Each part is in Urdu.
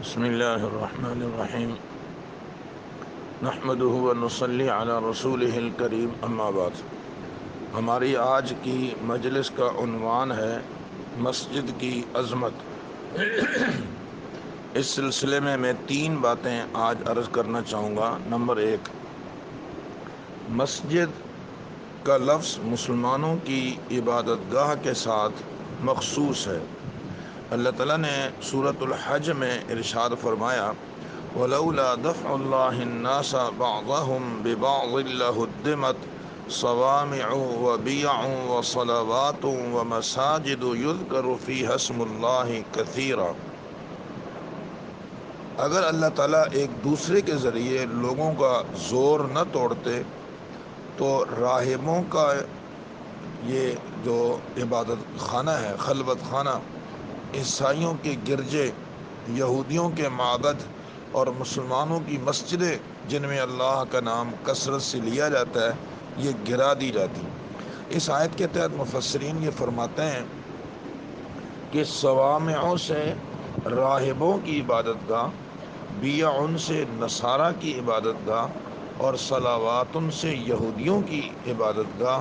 بسم اللہ الرحمن الرحیم نحمدہ و نصلی علی رسولہ الکریم اما بعد۔ ہماری آج کی مجلس کا عنوان ہے مسجد کی عظمت۔ اس سلسلے میں 3 باتیں آج عرض کرنا چاہوں گا۔ نمبر 1، مسجد کا لفظ مسلمانوں کی عبادت گاہ کے ساتھ مخصوص ہے۔ اللہ تعالیٰ نے سورۃ الحج میں ارشاد فرمایا، وَلَوْلَا دَفْعُ اللَّهِ النَّاسَ بَعْضَهُمْ بِبَعْضٍ لَهُدِّمَتْ صَوَامِعُ وَبِيَعٌ وَصَلَوَاتٌ وَمَسَاجِدُ يُذْكَرُ فِيهَا اسْمُ اللَّهِ كَثِيرًا۔ اگر اللہ تعالیٰ ایک دوسرے کے ذریعے لوگوں کا زور نہ توڑتے تو راہبوں کا یہ جو عبادت خانہ ہے، خلوت خانہ، عیسائیوں کے گرجے، یہودیوں کے معبد اور مسلمانوں کی مسجدیں جن میں اللہ کا نام کثرت سے لیا جاتا ہے، یہ گرا دی جاتی۔ اس آیت کے تحت مفسرین یہ فرماتے ہیں کہ صوامعوں سے راہبوں کی عبادت گاہ، بیعن سے نصارہ کی عبادت گاہ، اور صلواتن سے یہودیوں کی عبادت گاہ،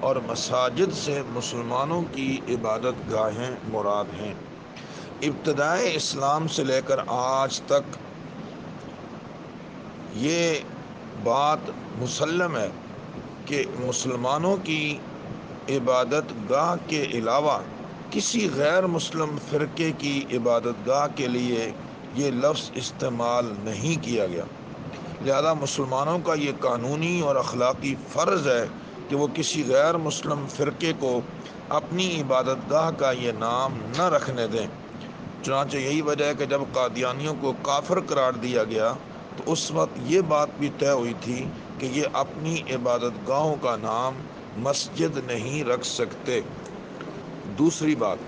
اور مساجد سے مسلمانوں کی عبادت گاہیں مراد ہیں۔ ابتدائے اسلام سے لے کر آج تک یہ بات مسلم ہے کہ مسلمانوں کی عبادت گاہ کے علاوہ کسی غیر مسلم فرقے کی عبادت گاہ کے لیے یہ لفظ استعمال نہیں کیا گیا۔ لہذا مسلمانوں کا یہ قانونی اور اخلاقی فرض ہے کہ وہ کسی غیر مسلم فرقے کو اپنی عبادت گاہ کا یہ نام نہ رکھنے دیں۔ چنانچہ یہی وجہ ہے کہ جب قادیانیوں کو کافر قرار دیا گیا تو اس وقت یہ بات بھی طے ہوئی تھی کہ یہ اپنی عبادت گاہوں کا نام مسجد نہیں رکھ سکتے۔ دوسری بات،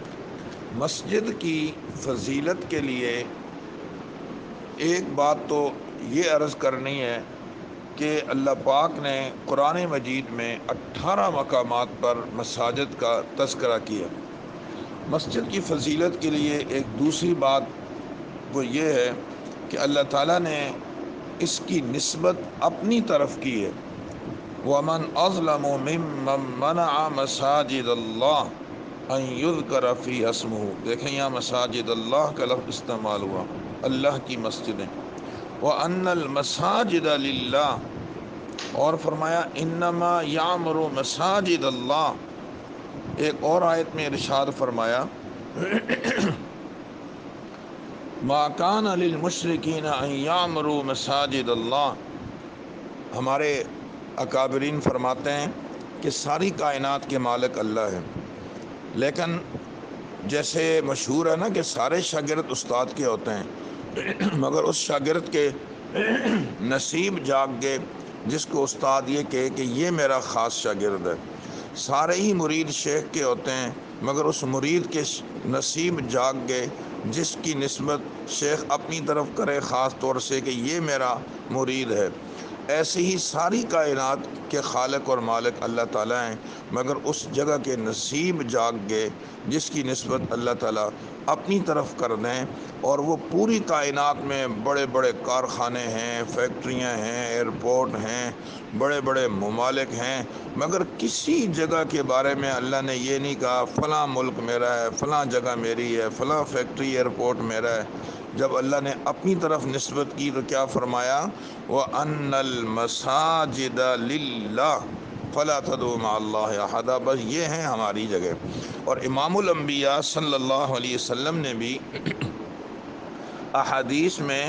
مسجد کی فضیلت کے لیے ایک بات تو یہ عرض کرنی ہے کہ اللہ پاک نے قرآن مجید میں 18 مقامات پر مساجد کا تذکرہ کیا۔ مسجد کی فضیلت کے لیے ایک دوسری بات وہ یہ ہے کہ اللہ تعالیٰ نے اس کی نسبت اپنی طرف کی ہے۔ وَمَنْ أَظْلَمُ مِمَّنْ مَنَعَ مَسَاجِدَ اللَّهِ أَنْ يُذْكَرَ فِيهَا اسْمُهُ۔ دیکھیں یہاں مساجد اللہ کا لفظ استعمال ہوا، اللہ کی مسجدیں۔ وَأَنَّ الْمَسَاجِدَ لِلَّهِ، اور فرمایا إِنَّمَا يَعْمُرُ مَسَاجِدَ اللَّهِ۔ ایک اور آیت میں ارشاد فرمایا، مَا كَانَ لِلْمُشْرِكِينَ أَن يَعْمُرُوا مَسَاجِدَ اللَّهِ۔ ہمارے اکابرین فرماتے ہیں کہ ساری کائنات کے مالک اللہ ہے، لیکن جیسے مشہور ہے نا کہ سارے شاگرد استاد کے ہوتے ہیں، مگر اس شاگرد کے نصیب جاگ گئے جس کو استاد یہ کہے کہ یہ میرا خاص شاگرد ہے۔ سارے ہی مرید شیخ کے ہوتے ہیں، مگر اس مرید کے نصیب جاگ گئے جس کی نسبت شیخ اپنی طرف کرے خاص طور سے کہ یہ میرا مرید ہے۔ ایسے ہی ساری کائنات کے خالق اور مالک اللہ تعالیٰ ہیں، مگر اس جگہ کے نصیب جاگ گئے جس کی نسبت اللہ تعالیٰ اپنی طرف کر دیں، اور وہ پوری کائنات میں بڑے بڑے کارخانے ہیں، فیکٹریاں ہیں، ایئرپورٹ ہیں، بڑے بڑے ممالک ہیں، مگر کسی جگہ کے بارے میں اللہ نے یہ نہیں کہا فلاں ملک میرا ہے، فلاں جگہ میری ہے، فلاں فیکٹری ایئرپورٹ میرا ہے۔ جب اللہ نے اپنی طرف نسبت کی تو کیا فرمایا، وَأَنَّ الْمَسَاجِدَ لِلَّهِ فَلَا تَدْعُوا مَعَ اللَّهِ أَحَدًا۔ بس یہ ہیں ہماری جگہ۔ اور امام الانبیاء صلی اللہ علیہ وسلم نے بھی احادیث میں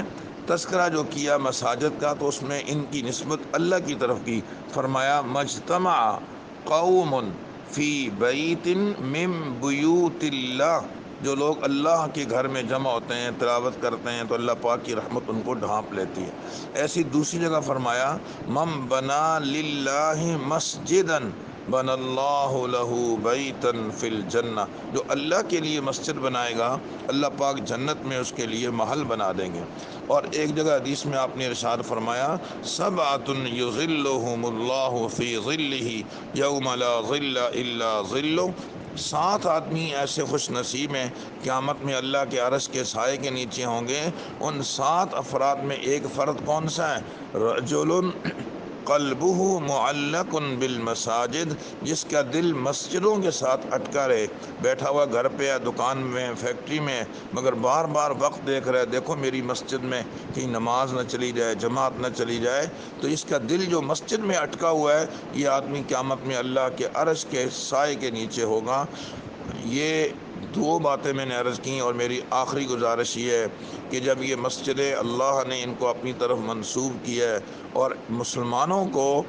تذکرہ جو کیا مساجد کا تو اس میں ان کی نسبت اللہ کی طرف کی۔ فرمایا، مجتمع قوم فی بیت من بیوت اللہ۔ جو لوگ اللہ کے گھر میں جمع ہوتے ہیں، تلاوت کرتے ہیں تو اللہ پاک کی رحمت ان کو ڈھانپ لیتی ہے۔ ایسی دوسری جگہ فرمایا، من بنا للہ مسجدا بنى اللہ لہ بیتا فی الجنہ۔ جو اللہ کے لیے مسجد بنائے گا اللہ پاک جنت میں اس کے لیے محل بنا دیں گے۔ اور ایک جگہ حدیث میں آپ نے ارشاد فرمایا، سبعۃ یظلھم اللہ فی ظلہ یوم لا ظل الا ظلہ۔ 7 آدمی ایسے خوش نصیب ہیں قیامت میں اللہ کے عرش کے سائے کے نیچے ہوں گے۔ ان 7 افراد میں ایک فرد کون سا ہے؟ رجل قلبہ معلق بالمساجد، جس کا دل مسجدوں کے ساتھ اٹکا رہے، بیٹھا ہوا گھر پہ یا دکان میں فیکٹری میں، مگر بار بار وقت دیکھ رہا ہے دیکھو میری مسجد میں کہیں نماز نہ چلی جائے، جماعت نہ چلی جائے، تو اس کا دل جو مسجد میں اٹکا ہوا ہے، یہ آدمی قیامت میں اللہ کے عرش کے سائے کے نیچے ہوگا۔ یہ 2 باتیں میں نے عرض کی، اور میری آخری گزارش یہ ہے کہ جب یہ مسجد اللہ نے ان کو اپنی طرف منسوب کیا ہے اور مسلمانوں کو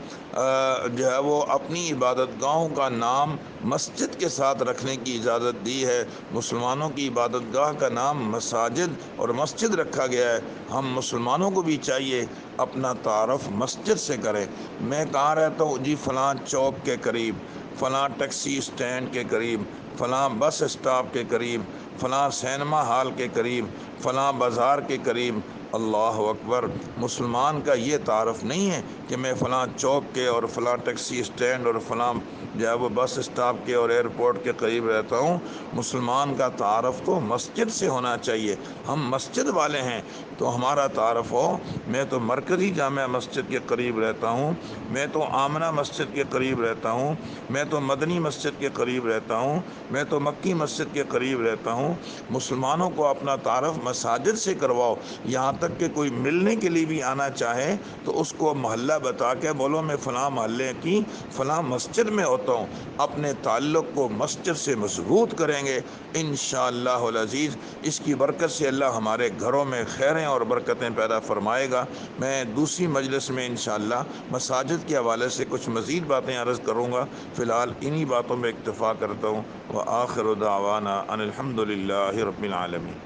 جو ہے وہ اپنی عبادت گاہوں کا نام مسجد کے ساتھ رکھنے کی اجازت دی ہے، مسلمانوں کی عبادت گاہ کا نام مساجد اور مسجد رکھا گیا ہے، ہم مسلمانوں کو بھی چاہیے اپنا تعارف مسجد سے کریں۔ میں کہاں رہتا ہوں جی؟ فلاں چوک کے قریب، فلاں ٹیکسی اسٹینڈ کے قریب، فلاں بس اسٹاپ کے قریب، فلاں سینما ہال کے قریب، فلاں بازار کے قریب۔ اللہ اکبر! مسلمان کا یہ تعارف نہیں ہے کہ میں فلاں چوک کے اور فلاں ٹیکسی اسٹینڈ اور فلاں جو ہے وہ بس اسٹاپ کے اور ایئرپورٹ کے قریب رہتا ہوں۔ مسلمان کا تعارف تو مسجد سے ہونا چاہیے۔ ہم مسجد والے ہیں تو ہمارا تعارف ہو، میں تو مرکزی جامع مسجد کے قریب رہتا ہوں، میں تو آمنہ مسجد کے قریب رہتا ہوں، میں تو مدنی مسجد کے قریب رہتا ہوں، میں تو مکی مسجد کے قریب رہتا ہوں۔ مسلمانوں کو اپنا تعارف مساجد سے کرواؤ، یہاں تک کہ کوئی ملنے کے لیے بھی آنا چاہے تو اس کو محلہ بتا کے بولو میں فلاں محلے کی فلاں مسجد میں ہوتا ہوں۔ اپنے تعلق کو مسجد سے مضبوط کریں گے انشاءاللہ العزیز، اس کی برکت سے اللہ ہمارے گھروں میں خیریں اور برکتیں پیدا فرمائے گا۔ میں دوسری مجلس میں انشاءاللہ مساجد کے حوالے سے کچھ مزید باتیں عرض کروں گا، فی الحال انہی باتوں میں اکتفا کرتا ہوں۔ وآخر دعوانا ان الحمد للہ رب العالمین۔